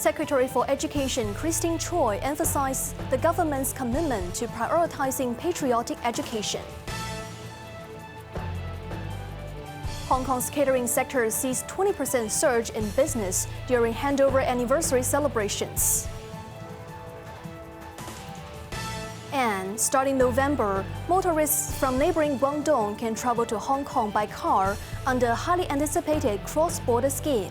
Secretary for Education Christine Choi emphasized the government's commitment to prioritizing patriotic education. Hong Kong's catering sector sees 20% surge in business during handover anniversary celebrations. And starting November, motorists from neighbouring Guangdong can travel to Hong Kong by car under a highly anticipated cross-border scheme.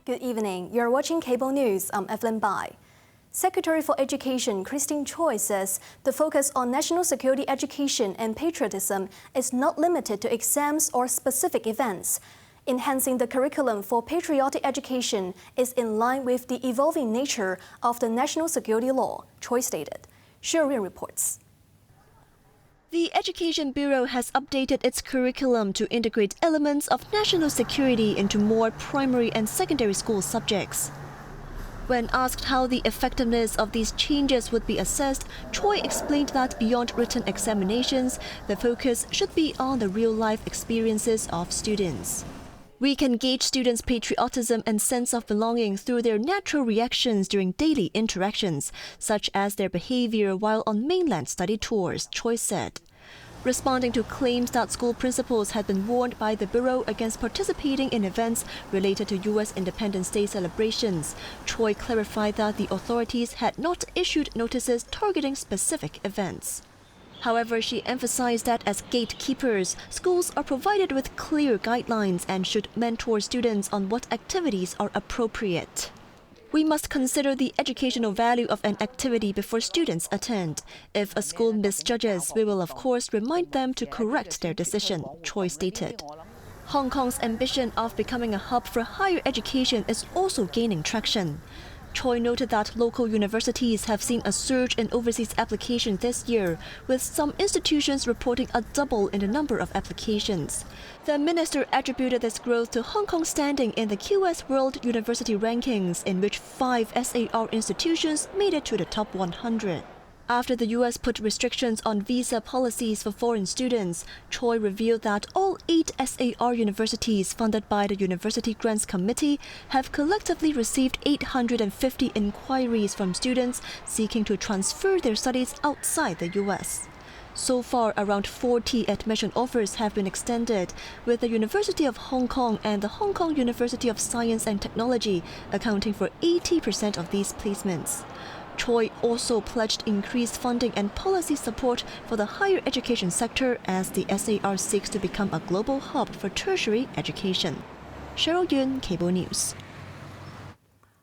Good evening. You're watching Cable News. I'm Evelyn Bai. Secretary for Education Christine Choi says the focus on national security education and patriotism is not limited to exams or specific events. Enhancing the curriculum for patriotic education is in line with the evolving nature of the national security law, Choi stated. Sherwin reports. The Education Bureau has updated its curriculum to integrate elements of national security into more primary and secondary school subjects. When asked how the effectiveness of these changes would be assessed, Choi explained that beyond written examinations, the focus should be on the real-life experiences of students. We can gauge students' patriotism and sense of belonging through their natural reactions during daily interactions, such as their behavior while on mainland study tours, Choi said. Responding to claims that school principals had been warned by the Bureau against participating in events related to U.S. Independence Day celebrations, Choi clarified that the authorities had not issued notices targeting specific events. However, she emphasized that as gatekeepers, schools are provided with clear guidelines and should mentor students on what activities are appropriate. We must consider the educational value of an activity before students attend. If a school misjudges, we will of course remind them to correct their decision, Choi stated. Hong Kong's ambition of becoming a hub for higher education is also gaining traction. Choi noted that local universities have seen a surge in overseas applications this year, with some institutions reporting a double in the number of applications. The minister attributed this growth to Hong Kong's standing in the QS World University Rankings, in which 5 SAR institutions made it to the top 100. After the U.S. put restrictions on visa policies for foreign students, Choi revealed that all 8 SAR universities funded by the University Grants Committee have collectively received 850 inquiries from students seeking to transfer their studies outside the U.S. So far, around 40 admission offers have been extended, with the University of Hong Kong and the Hong Kong University of Science and Technology accounting for 80% of these placements. Choi also pledged increased funding and policy support for the higher education sector as the SAR seeks to become a global hub for tertiary education. Cheryl Yun, Cable News.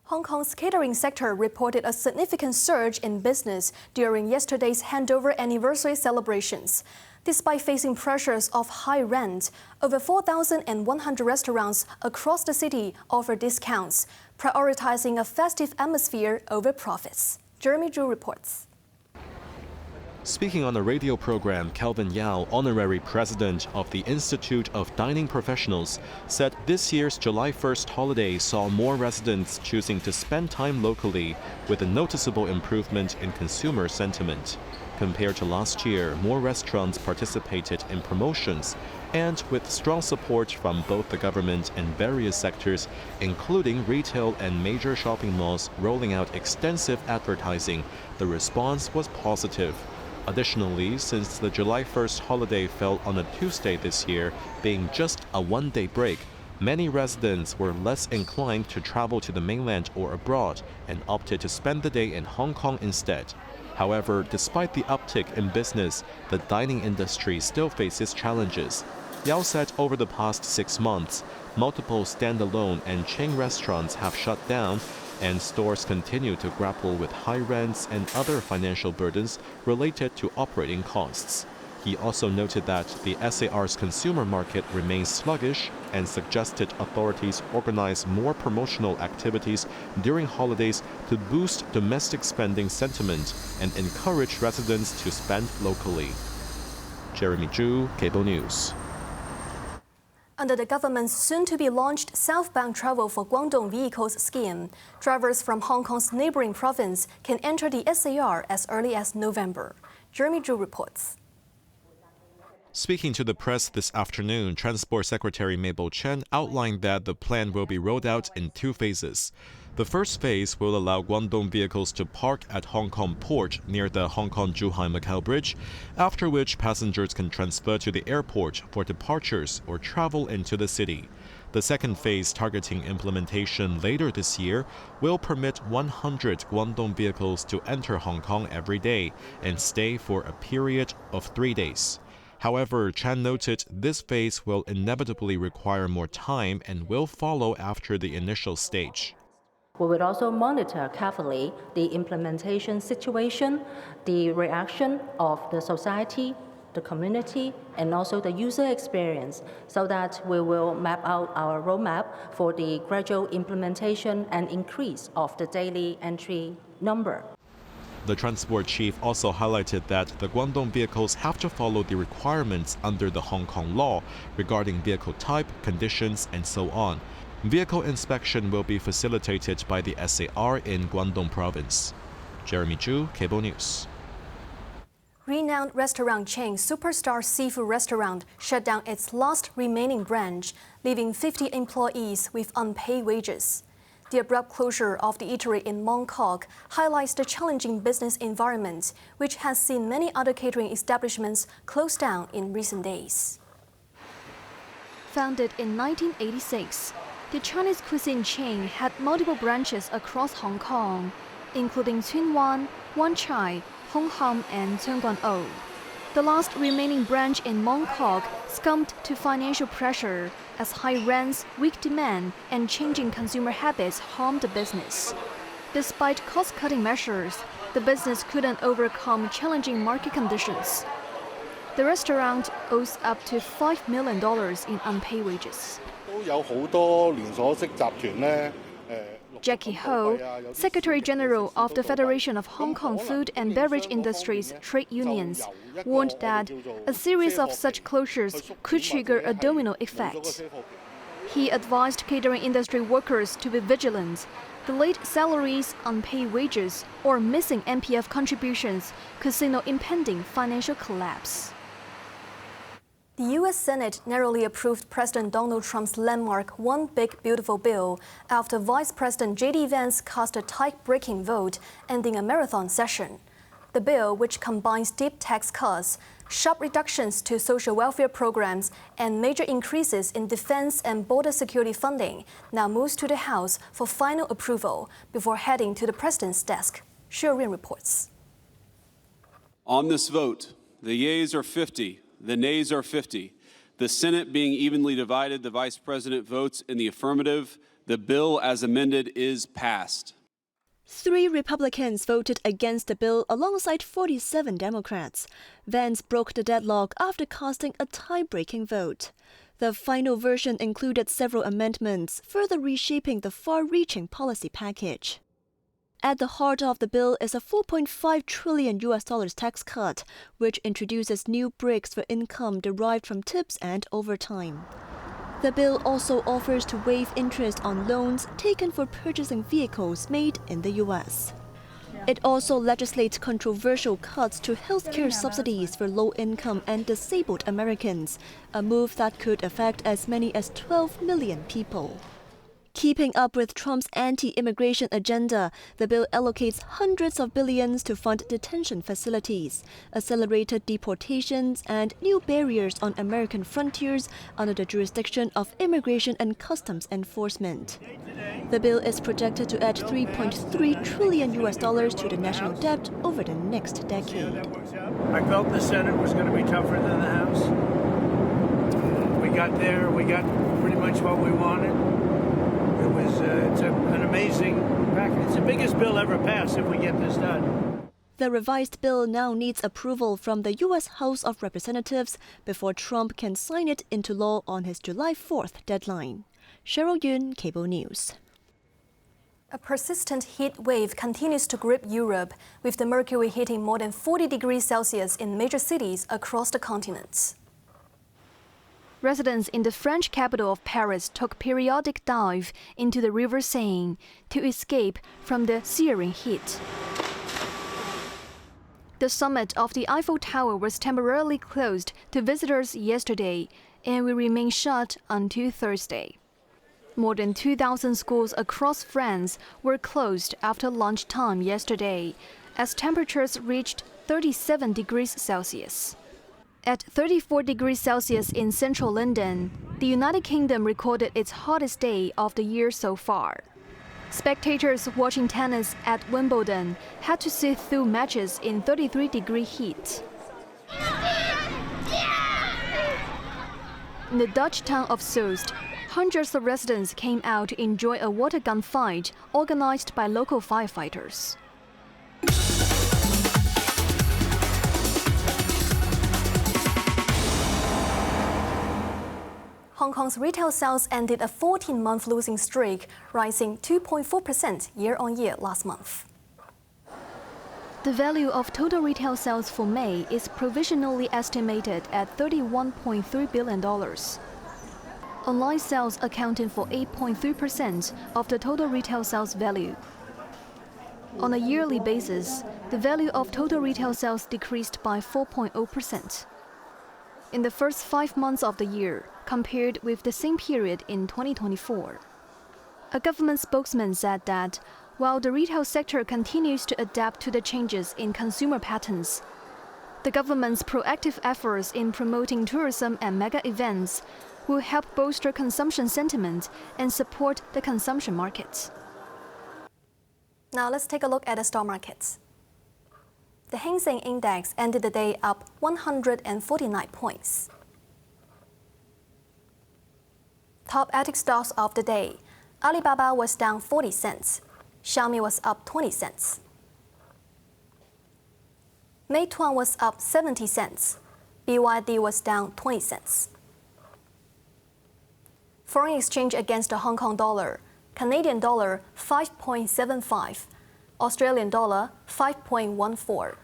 Hong Kong's catering sector reported a significant surge in business during yesterday's handover anniversary celebrations. Despite facing pressures of high rent, over 4,100 restaurants across the city offer discounts, prioritizing a festive atmosphere over profits. Jeremy Zhu reports. Speaking on a radio program, Kelvin Yao, honorary president of the Institute of Dining Professionals, said this year's July 1st holiday saw more residents choosing to spend time locally, with a noticeable improvement in consumer sentiment. Compared to last year, more restaurants participated in promotions, and with strong support from both the government and various sectors, including retail and major shopping malls rolling out extensive advertising, the response was positive. Additionally, since the July 1st holiday fell on a Tuesday this year, being just a one-day break, many residents were less inclined to travel to the mainland or abroad and opted to spend the day in Hong Kong instead. However, despite the uptick in business, the dining industry still faces challenges. Yao said over the past 6 months, multiple standalone and chain restaurants have shut down, and stores continue to grapple with high rents and other financial burdens related to operating costs. He also noted that the SAR's consumer market remains sluggish and suggested authorities organize more promotional activities during holidays to boost domestic spending sentiment and encourage residents to spend locally. Jeremy Zhu, Cable News. Under the government's soon-to-be-launched Southbound Travel for Guangdong vehicles scheme, drivers from Hong Kong's neighbouring province can enter the SAR as early as November. Jeremy Zhu reports. Speaking to the press this afternoon, Transport Secretary Mabel Chen outlined that the plan will be rolled out in 2 phases. The first phase will allow Guangdong vehicles to park at Hong Kong Port near the Hong Kong-Zhuhai-Macau Bridge, after which passengers can transfer to the airport for departures or travel into the city. The second phase, targeting implementation later this year, will permit 100 Guangdong vehicles to enter Hong Kong every day and stay for a period of 3 days. However, Chan noted this phase will inevitably require more time and will follow after the initial stage. We will also monitor carefully the implementation situation, the reaction of the society, the community, and also the user experience, so that we will map out our roadmap for the gradual implementation and increase of the daily entry number. The transport chief also highlighted that the Guangdong vehicles have to follow the requirements under the Hong Kong law regarding vehicle type, conditions, and so on. Vehicle inspection will be facilitated by the SAR in Guangdong province. Jeremy Zhu, Cable News. Renowned restaurant chain Superstar Seafood Restaurant shut down its last remaining branch, leaving 50 employees with unpaid wages. The abrupt closure of the eatery in Mong Kok highlights the challenging business environment, which has seen many other catering establishments close down in recent days. Founded in 1986, the Chinese cuisine chain had multiple branches across Hong Kong, including Tsuen Wan, Wan Chai, Hong Kong, and Tseung Kwan O. The last remaining branch in Mong Kok succumbed to financial pressure as high rents, weak demand, and changing consumer habits harmed the business. Despite cost-cutting measures, the business couldn't overcome challenging market conditions. The restaurant owes up to $5 million in unpaid wages. Jackie Ho, Secretary General of the Federation of Hong Kong Food and Beverage Industries Trade Unions, warned that a series of such closures could trigger a domino effect. He advised catering industry workers to be vigilant. The late salaries, unpaid wages, or missing MPF contributions could signal impending financial collapse. The U.S. Senate narrowly approved President Donald Trump's landmark One Big Beautiful Bill after Vice President J.D. Vance cast a tie-breaking vote, ending a marathon session. The bill, which combines deep tax cuts, sharp reductions to social welfare programs, and major increases in defense and border security funding, now moves to the House for final approval before heading to the President's desk. Xue Rin reports. On this vote, the yeas are 50. The nays are 50. The Senate being evenly divided, the Vice President votes in the affirmative. The bill as amended is passed. 3 Republicans voted against the bill alongside 47 Democrats. Vance broke the deadlock after casting a tie-breaking vote. The final version included several amendments, further reshaping the far-reaching policy package. At the heart of the bill is a $4.5 trillion tax cut, which introduces new breaks for income derived from tips and overtime. The bill also offers to waive interest on loans taken for purchasing vehicles made in the U.S. It also legislates controversial cuts to healthcare subsidies for low-income and disabled Americans, a move that could affect as many as 12 million people. Keeping up with Trump's anti-immigration agenda, the bill allocates hundreds of billions to fund detention facilities, accelerated deportations, and new barriers on American frontiers under the jurisdiction of Immigration and Customs Enforcement. The bill is projected to add $3.3 trillion to the national debt over the next decade. I felt the Senate was going to be tougher than the House. We got there, we got pretty much what we wanted. It's an amazing package. It's the biggest bill ever passed if we get this done. The revised bill now needs approval from the U.S. House of Representatives before Trump can sign it into law on his July 4th deadline. Cheryl Yun, Cable News. A persistent heat wave continues to grip Europe, with the mercury hitting more than 40 degrees Celsius in major cities across the continent. Residents in the French capital of Paris took periodic dive into the River Seine to escape from the searing heat. The summit of the Eiffel Tower was temporarily closed to visitors yesterday and will remain shut until Thursday. More than 2,000 schools across France were closed after lunchtime yesterday, as temperatures reached 37 degrees Celsius. At 34 degrees Celsius in central London, the United Kingdom recorded its hottest day of the year so far. Spectators watching tennis at Wimbledon had to sit through matches in 33-degree heat. In the Dutch town of Soest, hundreds of residents came out to enjoy a water gun fight organized by local firefighters. Hong Kong's retail sales ended a 14-month losing streak, rising 2.4% year-on-year last month. The value of total retail sales for May is provisionally estimated at $31.3 billion. Online sales accounted for 8.3% of the total retail sales value. On a yearly basis, the value of total retail sales decreased by 4.0%. In the first 5 months of the year, compared with the same period in 2024. A government spokesman said that while the retail sector continues to adapt to the changes in consumer patterns, the government's proactive efforts in promoting tourism and mega events will help bolster consumption sentiment and support the consumption market. Now let's take a look at the stock markets. The Hang Seng Index ended the day up 149 points. Top ATIC stocks of the day. Alibaba was down 40 cents. Xiaomi was up 20 cents. Meituan was up 70 cents. BYD was down 20 cents. Foreign exchange against the Hong Kong dollar. Canadian dollar 5.75. Australian dollar 5.14.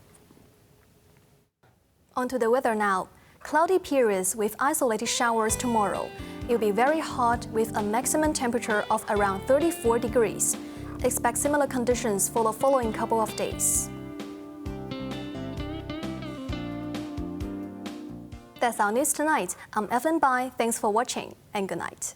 On to the weather now. Cloudy periods with isolated showers tomorrow. It'll be very hot with a maximum temperature of around 34 degrees. Expect similar conditions for the following couple of days. That's our news tonight. I'm Evelyn Bai. Thanks for watching and good night.